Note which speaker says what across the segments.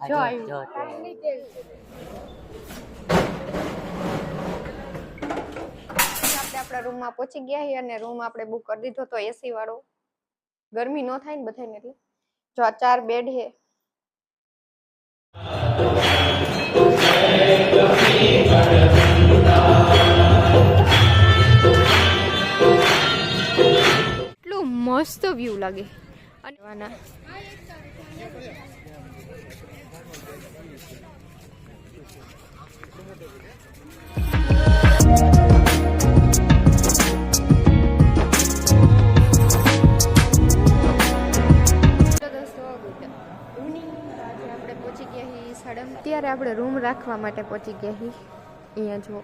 Speaker 1: જો
Speaker 2: જો
Speaker 1: આપણે આપણા રૂમમાં પહોંચી ગયા છીએ અને રૂમ આપણે બુક કરી દીધો તો એસી વાળો, ગરમી ન થાય ને બધાને એટલે. જો આ 4 બેડ છે. એટલું મસ્ત વ્યૂ લાગે. અને અત્યારે આપણે રૂમ રાખવા માટે પહોંચી ગયા છીએ. અહીંયા જો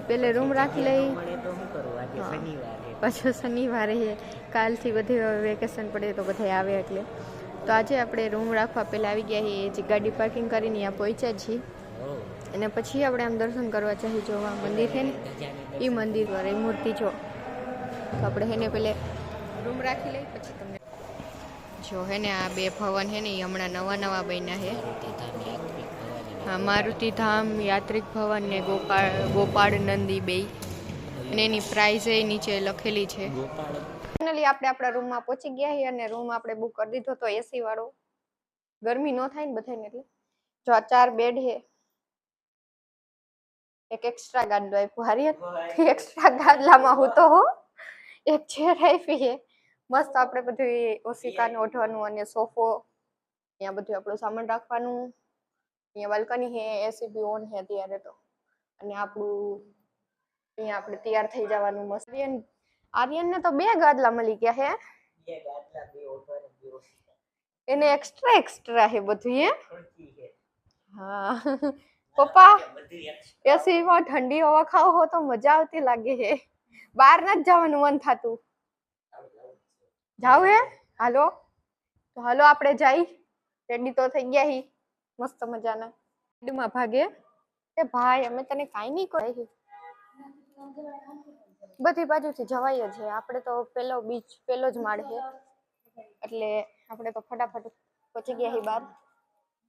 Speaker 1: પેલે રૂમ રાખી લઈ. પાછો શનિવારે છે, કાલથી બધે વેકેશન પડે તો બધા આવે એટલે. તો આજે આપણે રૂમ રાખવા પહેલાં આવી ગયા છીએ, જે ગાડી પાર્કિંગ કરીને અહીંયા પહોંચ્યા છીએ. અને પછી આપણે આમ દર્શન કરવા જઈએ. જોવા મંદિર છે ને એ મંદિર પર એ મૂર્તિ જો. તો આપણે એને પહેલે રૂમ રાખી લઈ પછી તમને જો હે ને આ 2 ભવન છે ને એ હમણાં નવા બન્યા છે. હા, મારુતિ ધામ યાત્રિક ભવન ને ગોપાળ નંદી 2, અને એની પ્રાઇસ એ નીચે લખેલી છે. ફાઇનલી આપણે આપણા રૂમમાં પહોંચી ગયા છીએ અને રૂમ આપણે બુક કરી દીધો તો એસી વાળો, ગરમી ન થાય ને બધાને એટલે. જો આ 4 બેડ છે. એક એક્સ્ટ્રા ગાદલો આપ્યો. હારી એક્સ્ટ્રા ગાદલામાં હું તો એક ચેર આપી છે. મસ્ત આપણે બધું ઓશિકાને ઓઢવાનું અને સોફો, અહીંયા બધું આપણું સામાન રાખવાનું. અહીંયા બાલ્કની છે, એસી બી ઓન છે અત્યારે તો. અને આપણું અહીંયા આપણે તૈયાર થઈ જવાનું મસ્ત. આર્યનને તો 2 ગાદલા મળી ગયા છે. એને એક્સ્ટ્રા છે બધું. હા પપ્પા, એસી માં ઠંડી હવા ખાવ હો તો મજા આવતી લાગે છે. બહાર નથી જવાનું મન થતું. જાવ હે? હાલો તો હાલો આપણે જઈ. રેડી તો થઈ ગયા હી મસ્ત મજાના. માં ભાગે એ ભાઈ અમે તને કાઈ નહીં કહી. બધી બાજુથી જવાય છે. આપણે તો પેલો જ માળ છે એટલે આપણે તો ફટાફટ પહોંચી ગયા હી બહાર.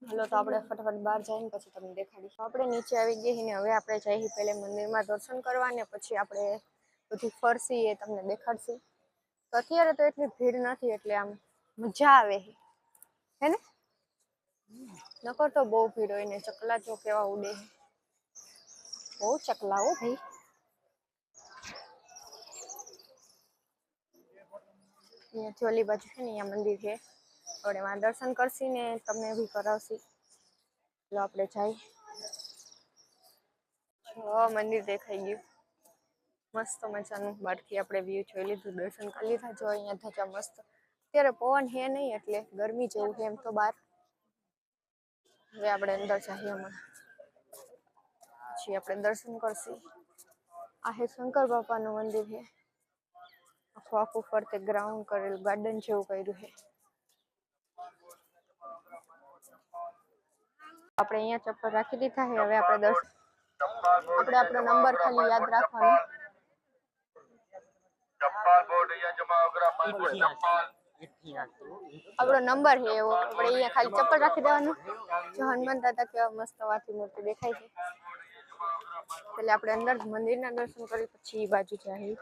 Speaker 1: હાલો તો આપણે ફટાફટ બહાર જઈને પછી તમને દેખાડીશું. આપણે નીચે આવી ગયા ને હવે આપણે જઈએ પહેલે મંદિરમાં દર્શન કરવા ને પછી આપણે બધી ફરસી એ તમને દેખાડશું. તો અત્યારે તો એટલી ભીડ નથી એટલે આમ મજા આવે હે ને. નકર તો બહુ ભીડ હોય ને. ચકલા જો કેવા ઉડે, બહુ ચકલા હો ભાઈ. અહીંયા ચોલી બાજુ છે ને અહીંયા મંદિર છે. આપણે એમાં દર્શન કરશી ને તમને બી કરાવશી. જો આપણે જઈ. મંદિર દેખાઈ ગયું મસ્ત મજાનું. બહારથી આપણે વ્યૂ જોઈ લીધું, દર્શન કરી લીધા. જો અહીંયા ધજા મસ્ત. અત્યારે પવન હે નહીં એટલે ગરમી જેવું છે એમ તો બહાર. હવે આપણે અંદર જઈએ હમણાં, પછી આપણે દર્શન કરશી. આ હે શંકર બાપાનું મંદિર છે. આખું ફરતે ગ્રાઉન્ડ કરેલું, ગાર્ડન જેવું કર્યું છે. આપણે અહીંયા ચપ્પલ રાખી દીધા છે. હવે આપણે આપણો નંબર ખાલી યાદ રાખવાનો. આપણો નંબર છે એવો. આપણે અહીંયા ખાલી ચપ્પલ રાખી દેવાનું. જો હનુમાન દાદા કેવા મસ્ત વાથી મૂર્તિ દેખાય છે. એટલે આપણે અંદર મંદિરના દર્શન કરી પછી એ બાજુ જઈએ.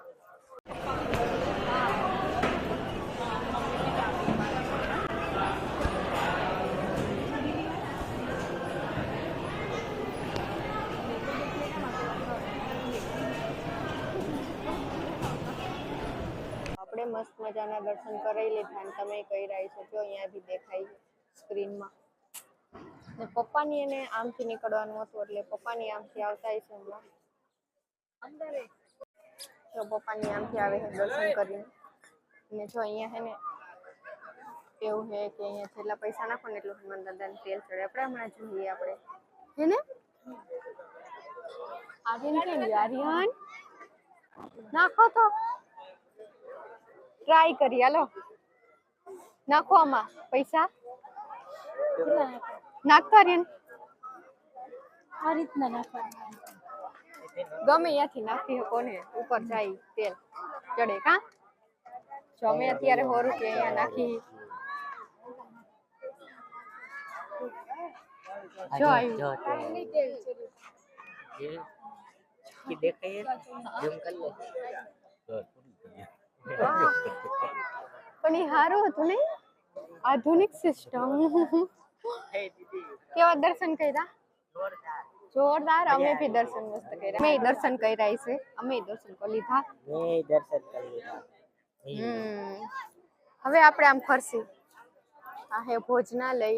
Speaker 1: આપણે મસ્ત મજાના દર્શન કરી લીધા અને તમે કહી રહ્યા છો જો અહીંયા બી દેખાય સ્ક્રીનમાં. ને પપ્પાની એને આમથી નીકળવાનું હતું એટલે પપ્પાની આમથી આવતા હશે હમણાં. જો પપ્પાની આમથી આવે છે દર્શન કરીને. અને જો અહીંયા છે ને એવું છે કે અહીંયા જેટલા પૈસા નાખો ને એટલું હનુમાન દાદાને તેલ ચડે. આપણે હમણાં જોઈએ આપણે હે ને. આર્યન કેમ આર્યન નાખો તો ટ્રાય કરી. હાલો નાખો આમાં પૈસા. નાખતો આર્યન આ રીતના નાખવાનું. ગમે ત્યાંથી નાખી શકો ને ઉપર જાય તેલ ચડે કા. જો અમે અત્યારે 100 રૂપિયા અહીંયા નાખી. જો આવ્યું
Speaker 2: જો ये कि देखाइए ઝૂમ કરી લે
Speaker 1: પણ એ સારું હતું ને આધુનિક સિસ્ટમ કેવા દર્શન કર્યા જોરદાર અમે ભી દર્શન મસ્ત કર્યા અમે દર્શન કર્યા છે અમે દર્શન કરી લીધા
Speaker 2: મેં દર્શન કરી લીધા
Speaker 1: હવે આપણે આમ ફરસી આ હે ભોજનાલય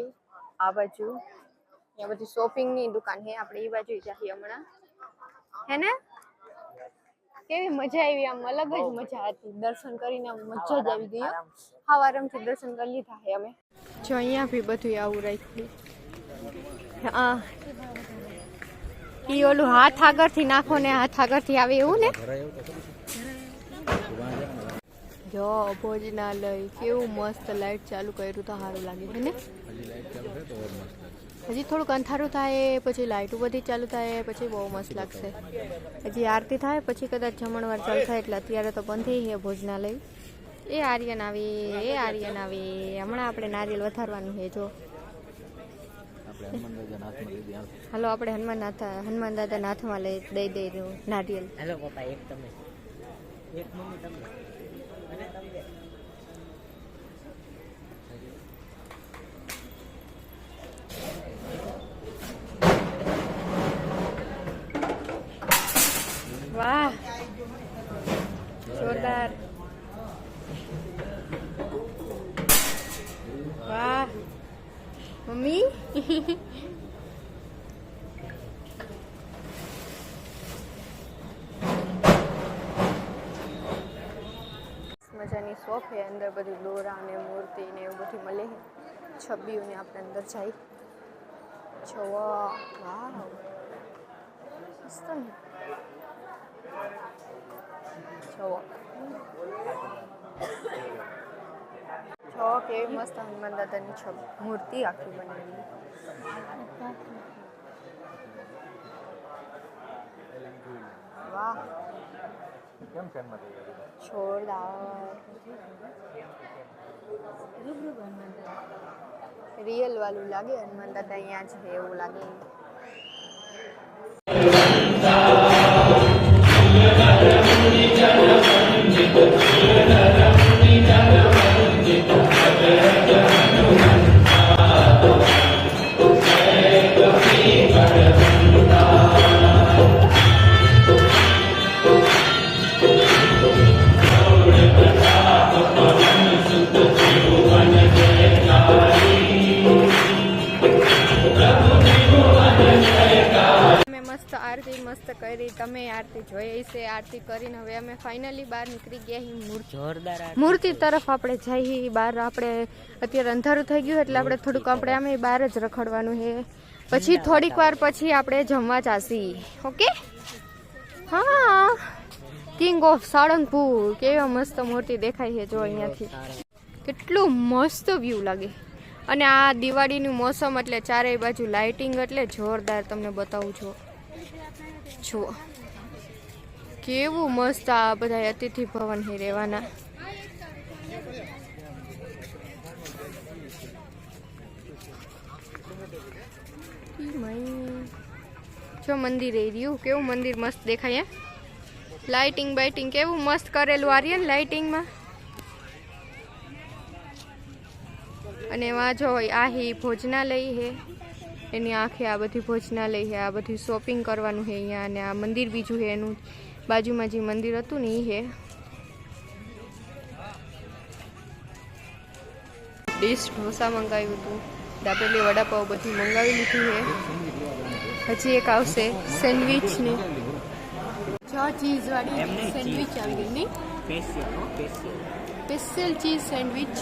Speaker 1: આ બાજુ અહીંયા બધી શોપિંગ ની દુકાન હે આપણે એ બાજુ જઈએ હમણાં હે ને કેવી મજા આવી આમ અલગ જ મજા હતી દર્શન કરીને આમ મજા જ આવી ગઈ હા આરામથી દર્શન કરી લીધા હે અમે જો અહીંયા બી બધું આવું રાખ્યું હા ઈ ઓલું હાથ આગળથી નાખો ને હાથ આગળથી આવે એવું ને જો ભોજનાલય કેવું મસ્ત લાઈટ ચાલુ કર્યું તો સારું લાગે છે ને હજી થોડુંક અંધારું થાય પછી લાઇટો બધી ચાલુ થાય પછી બહુ મસ્ત લાગશે હજી આરતી થાય પછી કદાચ જમણવાર ચાલુ થાય એટલે અત્યારે તો બંધ થઈ છે ભોજનાલય એ આર્યન આવે હમણાં આપણે નારિયેલ વધારવાનું છે જો હાલો આપણે હનુમાન દાદા નાથમાં દઈ દઈ નારિયેલ
Speaker 2: હેલો પપ્પા એક તમે એક મમ્મી તમે અને તમે
Speaker 1: વાહ જોરદાર વાહ મમ્મી મજાની શોપ છે અંદર બધું દોરા ને મૂર્તિ ને એવું બધું મળે છે છબીઓને આપણે અંદર જાય છો વાહ મસ્ત ને જો કેવી મસ્ત હનુમાન દાદાની મૂર્તિ આખી બનેલી વાહ જોરદાર રિયલ વાળું લાગે હનુમાન દાદા અહીંયા છે એવું લાગે આરતી મસ્ત કરી તમે આરતી જોઈ છે આરતી કરીને હવે અમે ફાઇનલી બહાર નીકળી ગયા
Speaker 2: જોરદાર
Speaker 1: મૂર્તિ તરફ આપણે જઈએ બહાર આપણે અત્યારે અંધારું થઈ ગયું એટલે આપણે થોડુંક આપણે અમે બહાર જ રખડવાનું છે પછી થોડીક વાર પછી આપણે જમવા જાસી ઓકે હા કિંગ ઓફ સાળંગપુર કેવા મસ્ત મૂર્તિ દેખાય છે જો અહીંયાથી કેટલું મસ્ત વ્યૂ લાગે અને આ દિવાળીનું મોસમ એટલે ચારેય બાજુ લાઇટિંગ એટલે જોરદાર તમને બતાવું છું જો કેવું મસ્ત આ બધા અતિથિ ભવન હે રહેવાના જો મંદિર રહી રહ્યું કેવું મંદિર મસ્ત દેખાય લાઇટિંગ બાઇટિંગ કેવું મસ્ત કરેલું આર્યન લાઇટિંગમાં અને એમાં જો આ હી ભોજનાલય હે એની આંખે આ બધી ભોજનાલય છે આ બધું શોપિંગ કરવાનું છે અહીંયા અને આ મંદિર બીજું છે એનું બાજુમાં જે મંદિર હતું ને એ છે ડીશ ઢોસા મંગાવ્યું હતું દાબેલી વડાપાવ બધું મંગાવી લીધું છે હજી એક આવશે સેન્ડવિચ ને ચીઝ વાળી સેન્ડવિચ આવી ગઈ નહીં સ્પેશિયલ ચીઝ સેન્ડવિચ